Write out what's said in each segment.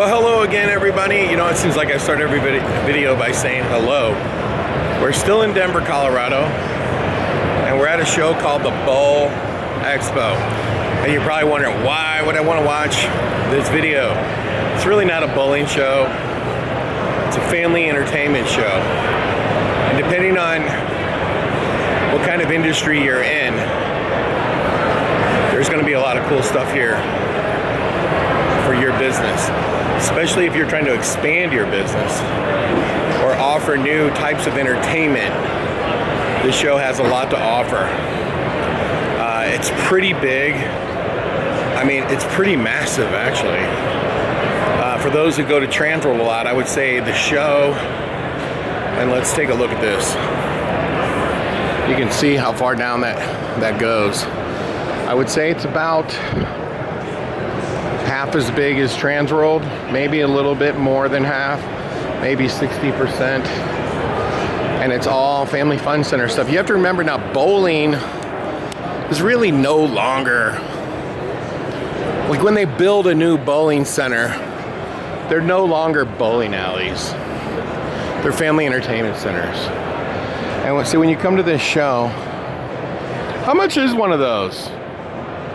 Well, hello again, everybody. You know, it seems like I start every video by saying hello. We're still in Denver, Colorado, and we're at a show called the Bowl Expo. And you're probably wondering, why would I want to watch this video? It's really not a bowling show. It's a family entertainment show. And depending on what kind of industry you're in, there's going to be a lot of cool stuff here for your business, especially if you're trying to expand your business or offer new types of entertainment. This show has a lot to offer. It's pretty big. I mean, it's pretty massive, actually. For those who go to Trans World a lot, I would say the show, and let's take a look at this. You can see how far down that goes. I would say it's about half as big as Trans World, maybe a little bit more than half, maybe 60%. And it's all family fun center stuff. You have to remember now, bowling is really no longer, like when they build a new bowling center, they're no longer bowling alleys. They're family entertainment centers. And see, when you come to this show, how much is one of those?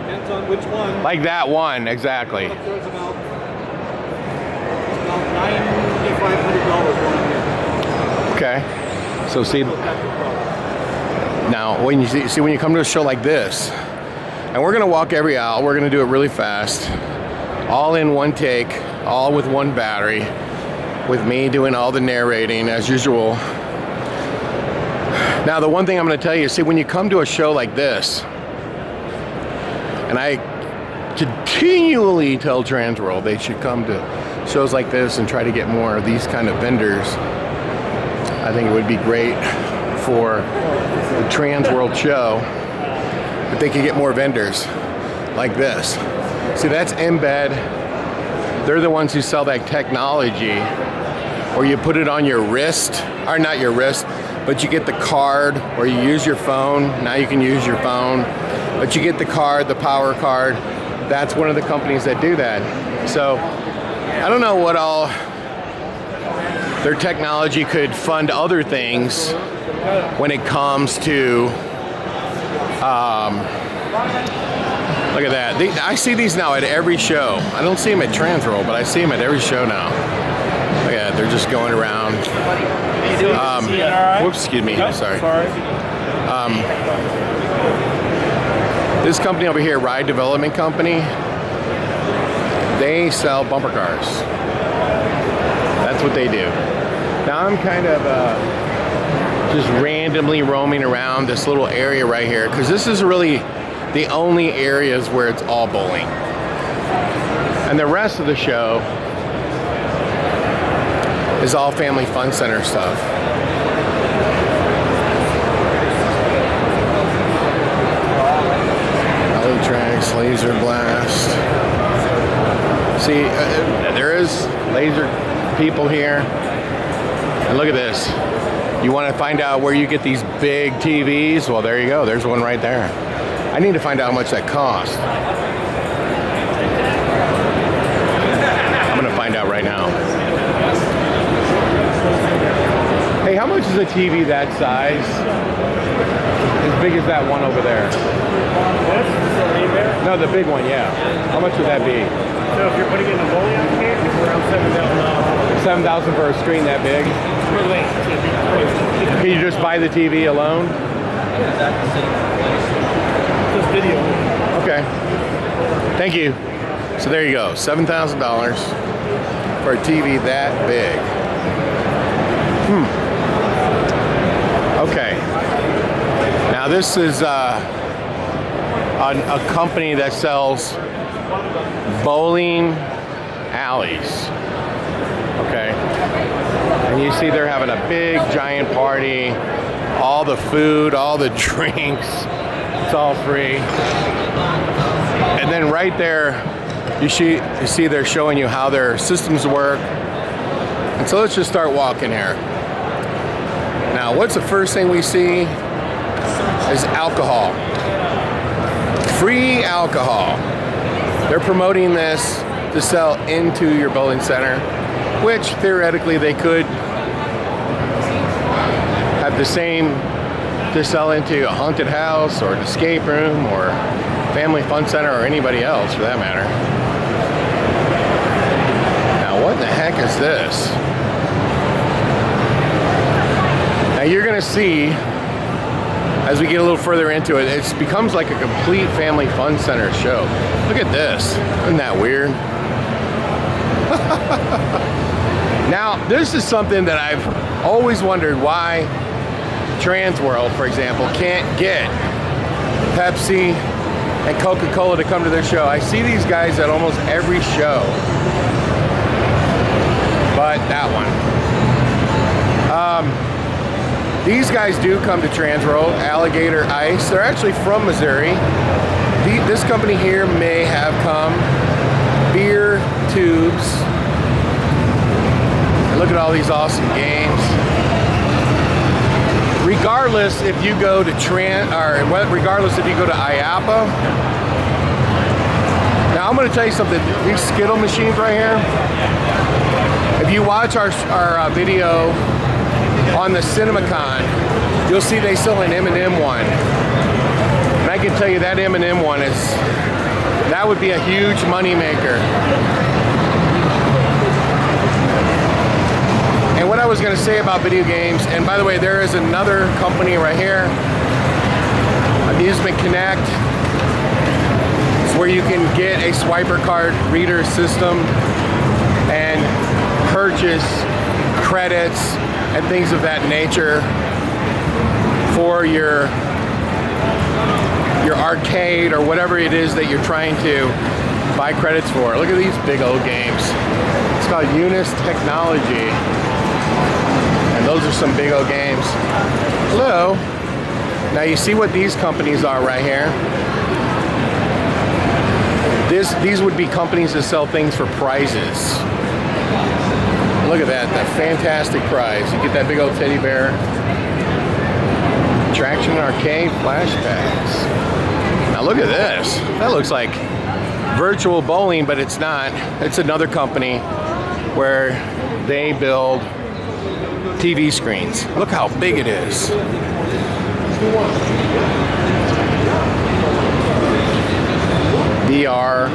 Depends on which one. Like that one, exactly. There's about $9,500 one here. Okay. So see, now when you see when you come to a show like this, and we're gonna walk every aisle, we're gonna do it really fast, all in one take, all with one battery, with me doing all the narrating as usual. Now the one thing I'm gonna tell you, see, when you come to a show like this, and I continually tell Trans World they should come to shows like this and try to get more of these kind of vendors. I think it would be great for the Trans World show if they could get more vendors like this. See, that's Embed. They're the ones who sell that technology, or you put it on your wrist, or not your wrist, but you get the card, or you use your phone. Now you can use your phone, but you get the card, the power card. That's one of the companies that do that. So I don't know what all their technology could fund other things when it comes to, look at that. I see these now at every show. I don't see them at Trans World, but I see them at every show now. Look at that, they're just going around. Whoops, excuse me, sorry. This company over here, Ride Development Company, they sell bumper cars. That's what they do. Now I'm kind of just randomly roaming around this little area right here, because this is really the only areas where it's all bowling. And the rest of the show is all family fun center stuff. Rally tracks, laser blast. See, there is laser people here. And look at this. You want to find out where you get these big TVs? Well, there you go. There's one right there. I need to find out how much that costs. I'm going to find out right now. Hey, how much is a TV that size? As big as that one over there? No, the big one, yeah. How much would that be? So if you're putting in a bowling application, it's around $7,000. 7,000 for a screen that big? Can you just buy the TV alone? Just video. Okay. Thank you. So there you go. $7,000 for a TV that big. Okay. Now this is a company that sells bowling alleys. Okay. And you see they're having a big giant party. All the food, all the drinks, it's all free. And then right there, you see they're showing you how their systems work. And so let's just start walking here. Now, what's the first thing we see? Is alcohol. Free alcohol. They're promoting this to sell into your bowling center, which theoretically they could have the same to sell into a haunted house or an escape room or family fun center or anybody else for that matter. Now what the heck is this? Now you're gonna see as we get a little further into it, it becomes like a complete family fun center show. Look at this, isn't that weird? Now this is something that I've always wondered why Trans World, for example, can't get Pepsi and Coca-Cola to come to their show. I see these guys at almost every show, but that one. These guys do come to Trans World, Alligator Ice. They're actually from Missouri. This company here may have come. Beer tubes. Look at all these awesome games. Regardless if you go to regardless if you go to IAPA. Now I'm going to tell you something. These Skittle machines right here. If you watch our video on the CinemaCon, you'll see they sell an M&M one. And I can tell you that M&M one that would be a huge money maker. And what I was going to say about video games, and by the way, there is another company right here, Amusement Connect. It's where you can get a swiper card reader system and purchase credits and things of that nature for your arcade or whatever it is that you're trying to buy credits for. Look at these big old games. It's called Unis Technology. And those are some big old games. Hello. Now you see what these companies are right here. These would be companies that sell things for prizes. Look at that fantastic prize. You get that big old teddy bear. Attraction Arcade flashbacks. Now look at this. That looks like virtual bowling, but it's not. It's another company where they build TV screens. Look how big it is. VR,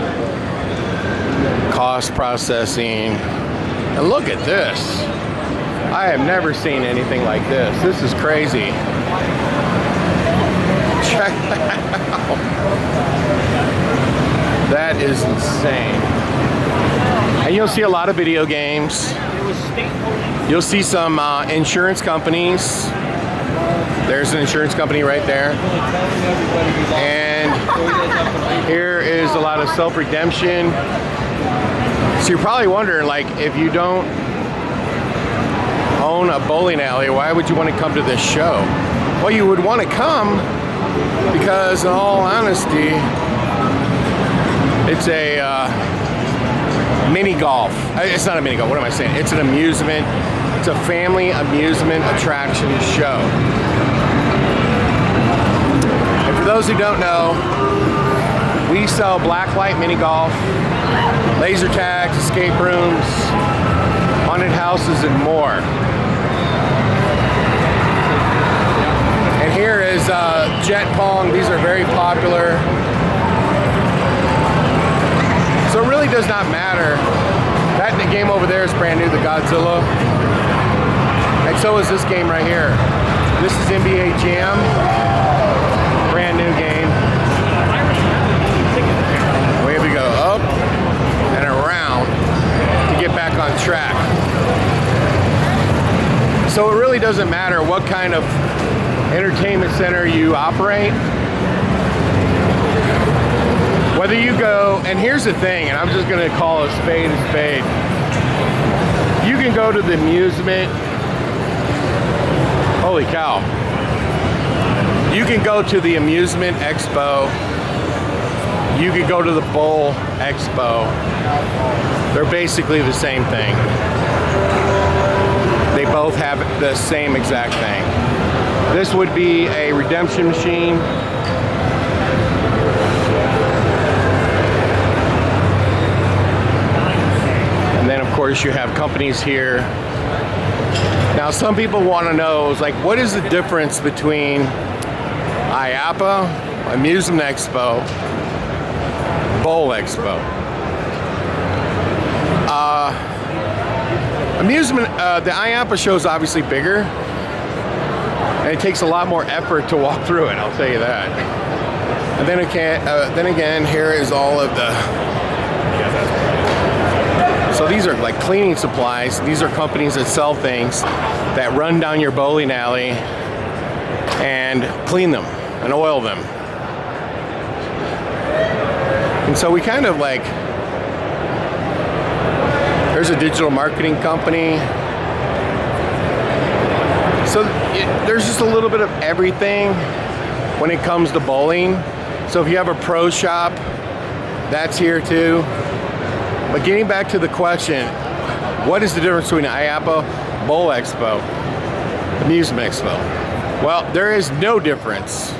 cost processing. And look at this. I have never seen anything like this. This is crazy. Check that out. That is insane. And you'll see a lot of video games. You'll see some insurance companies. There's an insurance company right there. And here is a lot of self-redemption. So you're probably wondering, like, if you don't own a bowling alley, why would you want to come to this show? Well, you would want to come because, in all honesty, it's a mini golf. It's not a mini golf. What am I saying? It's an amusement. It's a family amusement attraction show. And for those who don't know, we sell blacklight mini golf, laser tags, escape rooms, haunted houses, and more. And here is jet pong. These are very popular. So it really does not matter. That game over there is brand new, the Godzilla. And so is this game right here. This is NBA Jam. Brand new game. Away we go, up and around to get back on track. So it really doesn't matter what kind of entertainment center you operate. Whether you go, and here's the thing, and I'm just gonna call a spade. You can go to the amusement, holy cow. You can go to the Amusement Expo. You can go to the Bowl Expo. They're basically the same thing. They both have the same exact thing. This would be a redemption machine. then of course you have companies here. Now some people want to know, is like, what is the difference between IAAPA, Amusement Expo, Bowl Expo? The IAAPA show is obviously bigger, and it takes a lot more effort to walk through it, I'll tell you that. And then again, here is all of the... So these are like cleaning supplies. These are companies that sell things that run down your bowling alley and clean them and oil them. And so we kind of like... There's a digital marketing company. So there's just a little bit of everything when it comes to bowling. So if you have a pro shop, that's here too. But getting back to the question, what is the difference between IAAPA, Bowl Expo, Amusement Expo? Well, there is no difference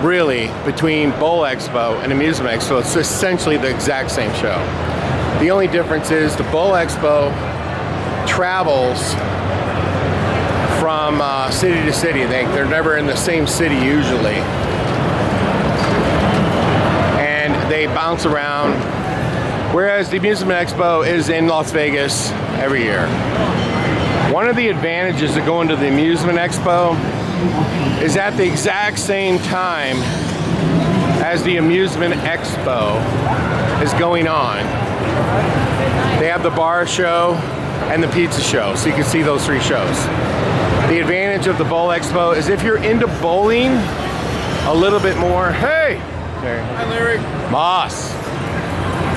really between Bowl Expo and Amusement Expo. It's essentially the exact same show. The only difference is the Bowl Expo travels from city to city. They're never in the same city usually. And they bounce around. Whereas the Amusement Expo is in Las Vegas every year. One of the advantages of going to the Amusement Expo is at the exact same time as the Amusement Expo is going on. They have the bar show and the pizza show, so you can see those three shows. The advantage of the Bowl Expo is if you're into bowling a little bit more, hey! There. Hi, Larry. Moss.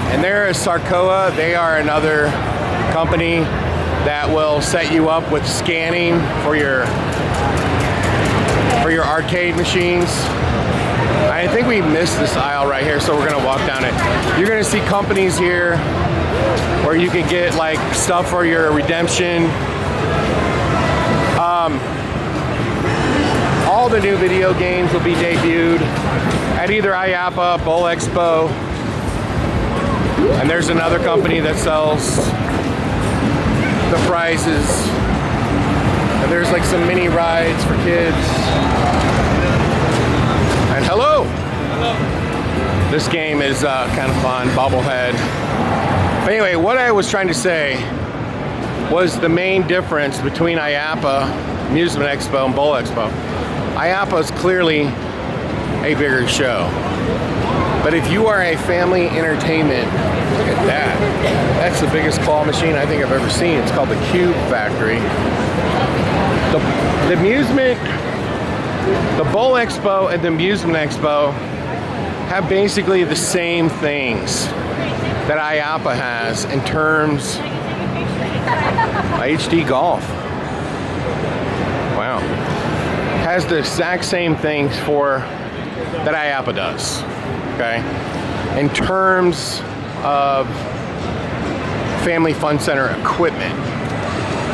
And there is Sarcoa. They are another company that will set you up with scanning for your arcade machines. I think we missed this aisle right here, so we're gonna walk down it. You're gonna see companies here where you can get like stuff for your redemption. All the new video games will be debuted at either IAAPA, Bowl Expo, and there's another company that sells the prizes. And there's like some mini rides for kids. And hello! Hello. This game is kind of fun, bobblehead. But anyway, what I was trying to say was the main difference between IAAPA, Amusement Expo, and Bowl Expo. IAAPA is clearly a bigger show. But if you are a family entertainment, look at that. That's the biggest claw machine I think I've ever seen. It's called the Cube Factory. The amusement, the Bowl Expo and the Amusement Expo have basically the same things that IAAPA has in terms of HD golf. Wow. Has the exact same things that IAAPA does. Okay, in terms of family fun center equipment.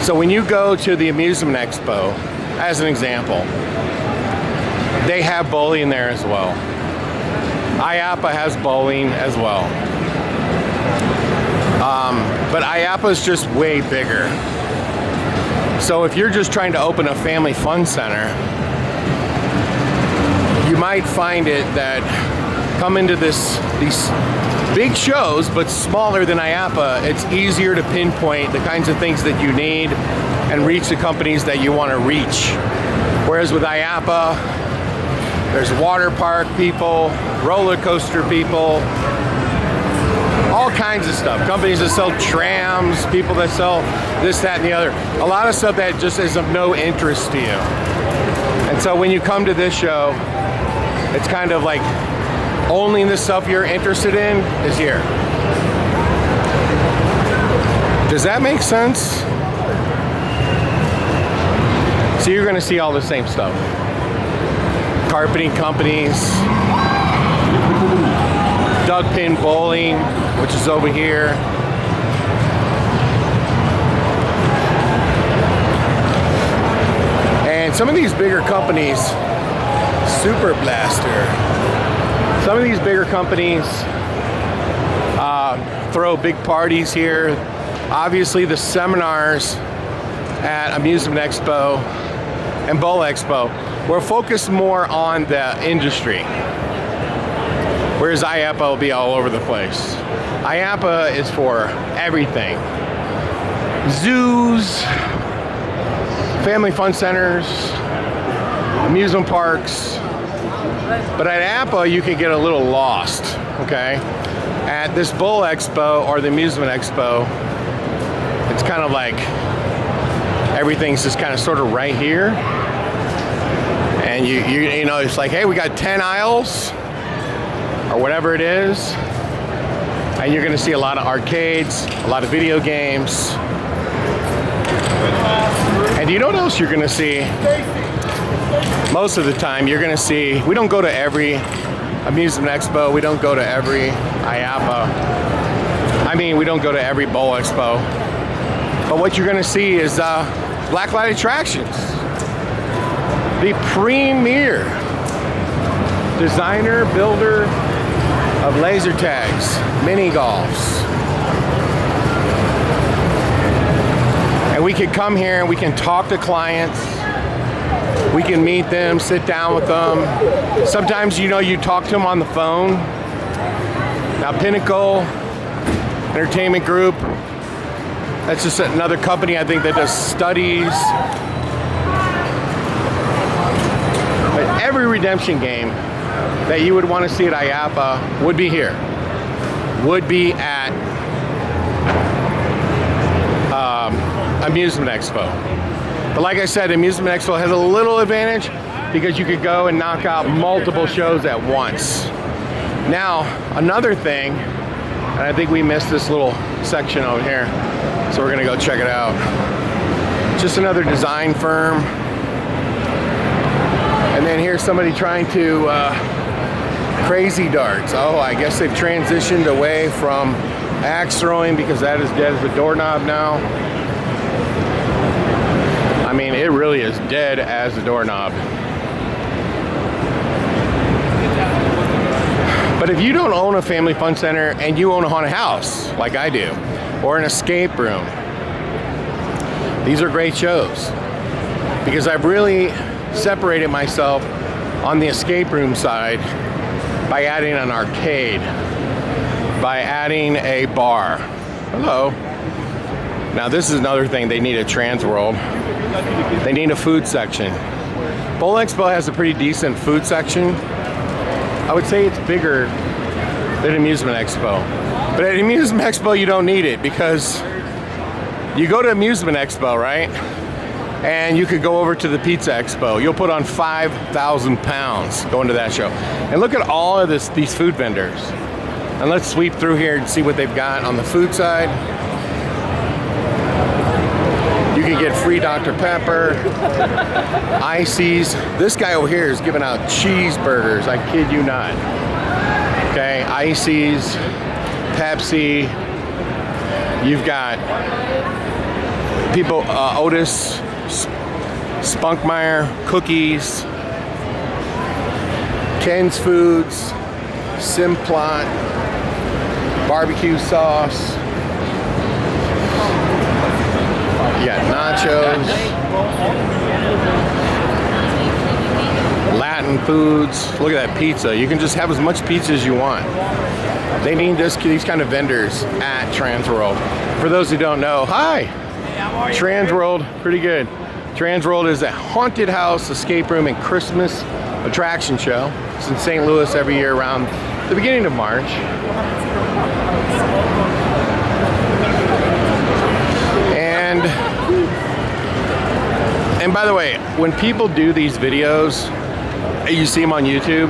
So when you go to the Amusement Expo, as an example, they have bowling there as well. IAAPA has bowling as well. But IAAPA is just way bigger. So if you're just trying to open a family fun center, you might find it that come into these big shows, but smaller than IAAPA, it's easier to pinpoint the kinds of things that you need and reach the companies that you want to reach. Whereas with IAAPA, there's water park people, roller coaster people, all kinds of stuff. Companies that sell trams, people that sell this, that, and the other. A lot of stuff that just is of no interest to you. And so when you come to this show, it's kind of like only the stuff you're interested in is here. Does that make sense? So you're gonna see all the same stuff. Carpeting companies, Doug Pin Bowling, which is over here. And some of these bigger companies, Super Blaster, some of these bigger companies throw big parties here. Obviously, the seminars at Amusement Expo and Bowl Expo were focused more on the industry, whereas IAPA will be all over the place. IAPA is for everything. Zoos, family fun centers, amusement parks. But at APA, you can get a little lost, okay? At this Bowl Expo or the Amusement Expo, it's kind of like everything's just kind of sort of right here. And you know, it's like, hey, we got 10 aisles or whatever it is. And you're gonna see a lot of arcades, a lot of video games. And you know what else you're gonna see? Most of the time you're gonna see, we don't go to every Amusement Expo, we don't go to every IAPA. I mean, we don't go to every Bowl Expo. But what you're gonna see is Blacklight Attractions. The premier designer, builder of laser tags, mini golfs. And we can come here and we can talk to clients. We can meet them, sit down with them. Sometimes, you know, you talk to them on the phone. Now, Pinnacle Entertainment Group, that's just another company I think that does studies. But every redemption game that you would want to see at IAPA would be here. Would be at Amusement Expo. But like I said, Amusement Expo has a little advantage because you could go and knock out multiple shows at once. Now, another thing, and I think we missed this little section over here, so we're gonna go check it out. Just another design firm. And then here's somebody trying to crazy darts. Oh, I guess they've transitioned away from axe throwing because that is dead as a doorknob now. I mean, it really is dead as a doorknob. But if you don't own a family fun center and you own a haunted house, like I do, or an escape room, these are great shows because I've really separated myself on the escape room side by adding an arcade, by adding a bar. Hello. Now this is another thing they need at Trans World. They need a food section. Bowl Expo has a pretty decent food section. I would say it's bigger than Amusement Expo. But at Amusement Expo you don't need it because you go to Amusement Expo, right? And you could go over to the Pizza Expo. You'll put on 5,000 pounds going to that show. And look at all of these food vendors. And let's sweep through here and see what they've got on the food side. You can get free Dr. Pepper, ices. This guy over here is giving out cheeseburgers, I kid you not. Okay, ices, Pepsi. You've got people, Otis, Spunkmeyer, cookies, Ken's Foods, Simplot, barbecue sauce. You got nachos, Latin foods. Look at that pizza. You can just have as much pizza as you want. They need these kind of vendors at Trans World. For those who don't know, hi. Trans World, pretty good. Trans World is a haunted house, escape room, and Christmas attraction show. It's in St. Louis every year around the beginning of March. And by the way, when people do these videos, you see them on YouTube,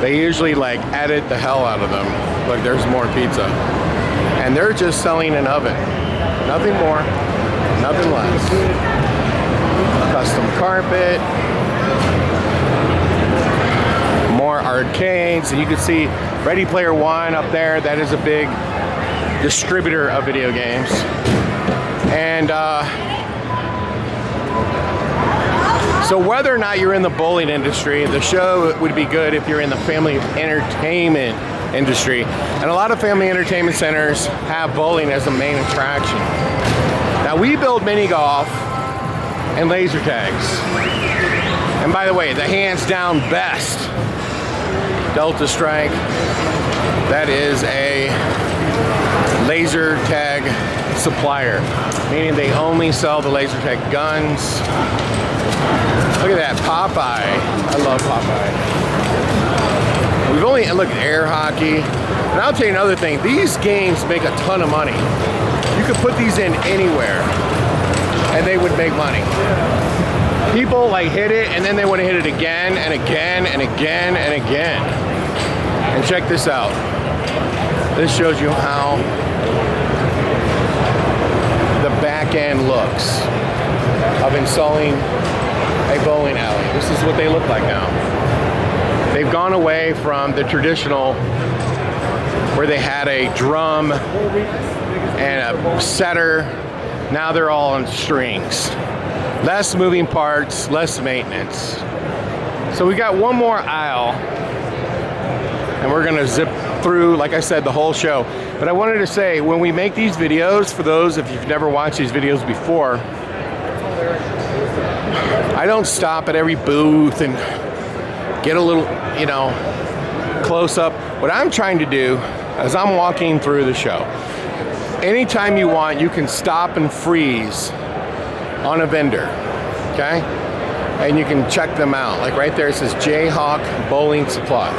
they usually like edit the hell out of them. Look, there's more pizza. And they're just selling an oven. Nothing more, nothing less. Custom carpet. More arcades. And you can see Ready Player One up there. That is a big distributor of video games. And so whether or not you're in the bowling industry, the show would be good if you're in the family entertainment industry. And a lot of family entertainment centers have bowling as a main attraction. Now we build mini golf and laser tags. And by the way, the hands down best Delta Strike, that is a laser tag supplier, meaning they only sell the laser tag guns. Look at that, Popeye. I love Popeye. We've only, look at air hockey. And I'll tell you another thing, these games make a ton of money. You could put these in anywhere and they would make money. People like hit it and then they want to hit it again and again and again and again. And check this out. This shows you how the back end looks of installing a bowling alley. This is what they look like now. They've gone away from the traditional where they had a drum and a setter. Now they're all on strings. Less moving parts, less maintenance. So we got one more aisle and we're gonna zip through, like I said, the whole show. But I wanted to say, when we make these videos, for those if you've never watched these videos before, I don't stop at every booth and get a little, you know, close up. What I'm trying to do is I'm walking through the show. Anytime you want, you can stop and freeze on a vendor, okay? And you can check them out. Like right there, it says Jayhawk Bowling Supply.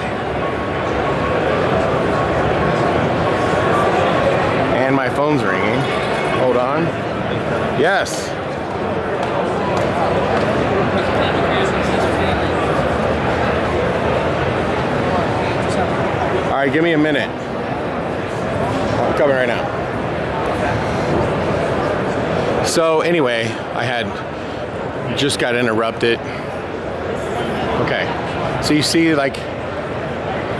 And my phone's ringing. Hold on. Yes. All right, give me a minute. I'm coming right now. So anyway, I had just got interrupted. Okay, so you see, like,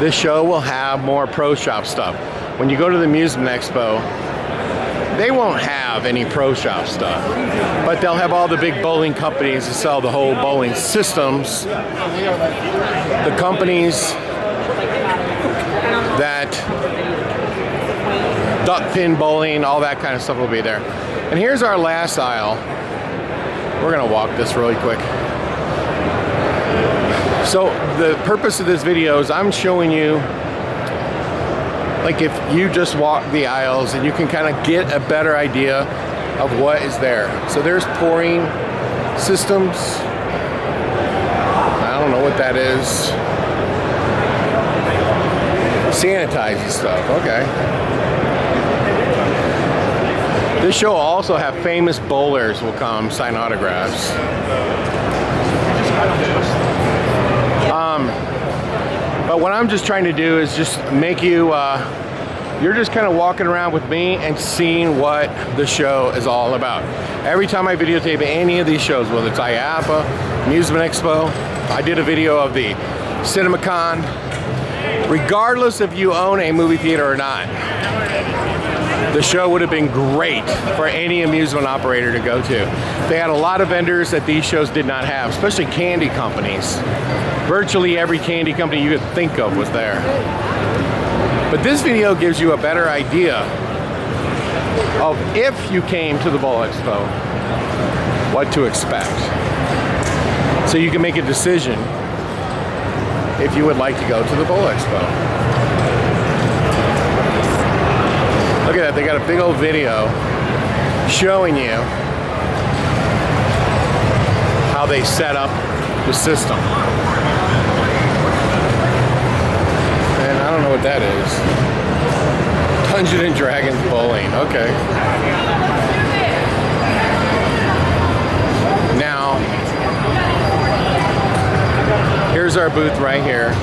this show will have more pro shop stuff. When you go to the Amusement Expo, they won't have any pro shop stuff, but they'll have all the big bowling companies that sell the whole bowling systems. The companies that duck pin bowling, all that kind of stuff will be there. And here's our last aisle. We're gonna walk this really quick. So the purpose of this video is I'm showing you, like, if you just walk the aisles and you can kind of get a better idea of what is there. So there's pouring systems. I don't know what that is. Sanitizing stuff, okay. This show will also have famous bowlers will come sign autographs. But what I'm just trying to do is just make you, you're just kind of walking around with me and seeing what the show is all about. Every time I videotape any of these shows, whether it's IAAPA, Amusement Expo, I did a video of the CinemaCon. Regardless if you own a movie theater or not, the show would have been great for any amusement operator to go to. They had a lot of vendors that these shows did not have, especially candy companies. Virtually every candy company you could think of was there. But this video gives you a better idea of, if you came to the Bowl Expo, what to expect. So you can make a decision if you would like to go to the Bowl Expo. Look at that, they got a big old video showing you how they set up the system. And I don't know what that is. Dungeons and Dragons bowling, okay. Now, here's our booth right here.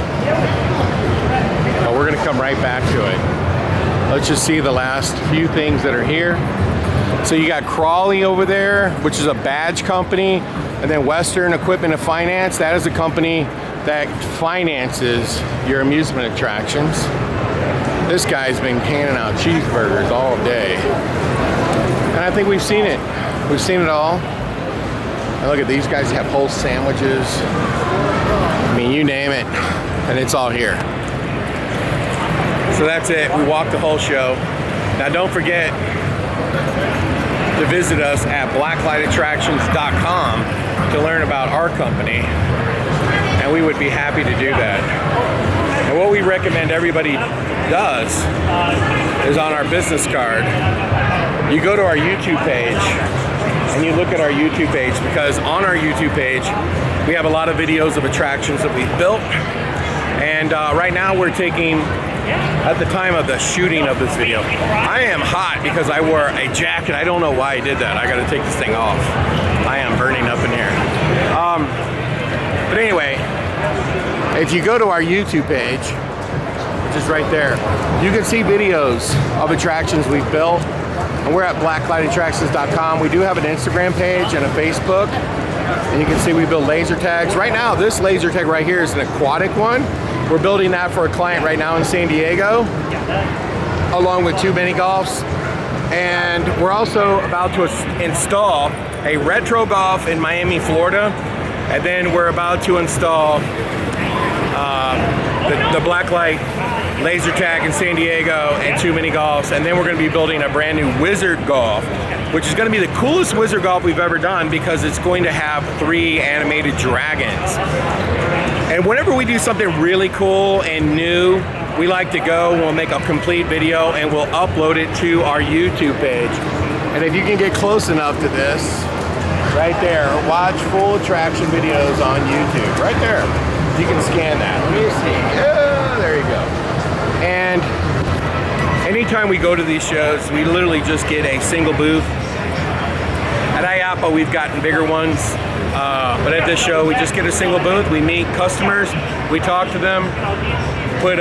But we're gonna come right back to it. Let's just see the last few things that are here. So you got Crawley over there, which is a badge company, and then Western Equipment and Finance. That is a company that finances your amusement attractions. This guy's been handing out cheeseburgers all day. And I think we've seen it. We've seen it all. And look at these guys have whole sandwiches. I mean, you name it, and it's all here. So that's it. We walked the whole show. Now don't forget to visit us at blacklightattractions.com to learn about our company, and we would be happy to do that. And what we recommend everybody does is on our business card, you go to our YouTube page and you look at our YouTube page, because on our YouTube page we have a lot of videos of attractions that we've built. And right now we're taking, at the time of the shooting of this video, I am hot because I wore a jacket. I don't know why I did that. I gotta take this thing off. I am burning up in here. But anyway, if you go to our YouTube page, which is right there, you can see videos of attractions we've built. And we're at blacklightattractions.com. We do have an Instagram page and a Facebook. And you can see we build laser tags. Right now, this laser tag right here is an aquatic one. We're building that for a client right now in San Diego, along with 2 mini golfs. And we're also about to install a retro golf in Miami, Florida. And then we're about to install the blacklight laser tag in San Diego and 2 mini golfs. And then we're gonna be building a brand new wizard golf, which is gonna be the coolest wizard golf we've ever done, because it's going to have 3 animated dragons. And whenever we do something really cool and new, we like to go, we'll make a complete video and we'll upload it to our YouTube page. And if you can get close enough to this, right there, watch full attraction videos on YouTube, right there. You can scan that. Let me see. Yeah, there you go. And anytime we go to these shows, we literally just get a single booth. At IAAPA, we've gotten bigger ones, but at this show, we just get a single booth. We meet customers, we talk to them, you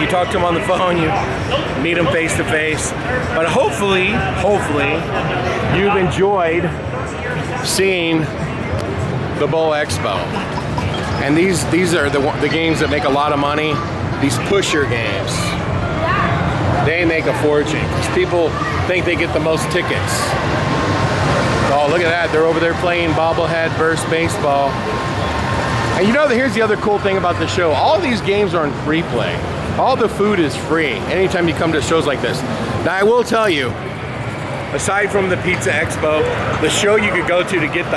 talk to them on the phone, you meet them face to face. But hopefully, you've enjoyed seeing the Bowl Expo. And these are the games that make a lot of money. These pusher games, they make a fortune. People think they get the most tickets. Oh, look at that. They're over there playing bobblehead burst baseball. And here's the other cool thing about the show. All these games are in free play. All the food is free anytime you come to shows like this. Now, I will tell you, aside from the Pizza Expo, the show you could go to get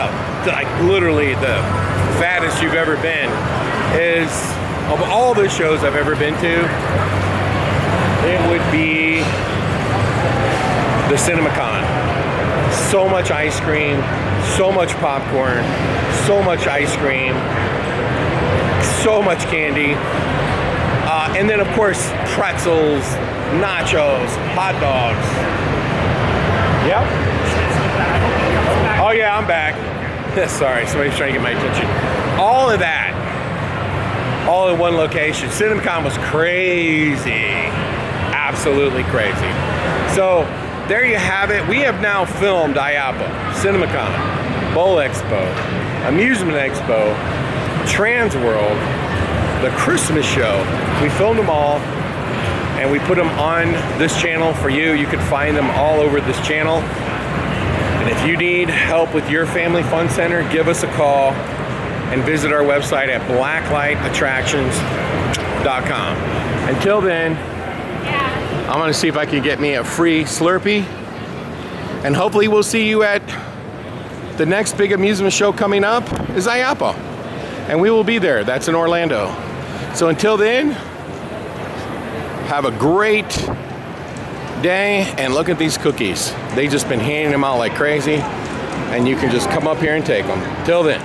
literally the fattest you've ever been is, of all the shows I've ever been to, it would be the CinemaCon. So much ice cream, so much popcorn, so much ice cream, so much candy, and then of course pretzels, nachos, hot dogs. Yep. Oh yeah, I'm back. Sorry, somebody's trying to get my attention. All of that, all in one location. CinemaCon was crazy, absolutely crazy. So there you have it. We have now filmed IAAPA, CinemaCon, Bowl Expo, Amusement Expo, Trans World, the Christmas show. We filmed them all and we put them on this channel for you. You can find them all over this channel. And if you need help with your family fun center, give us a call and visit our website at blacklightattractions.com. Until then, I'm gonna see if I can get me a free Slurpee, and hopefully we'll see you at the next big amusement show coming up is IAAPA, and we will be there. That's in Orlando. So until then, have a great day, and look at these cookies. They've just been handing them out like crazy, and you can just come up here and take them. Till then.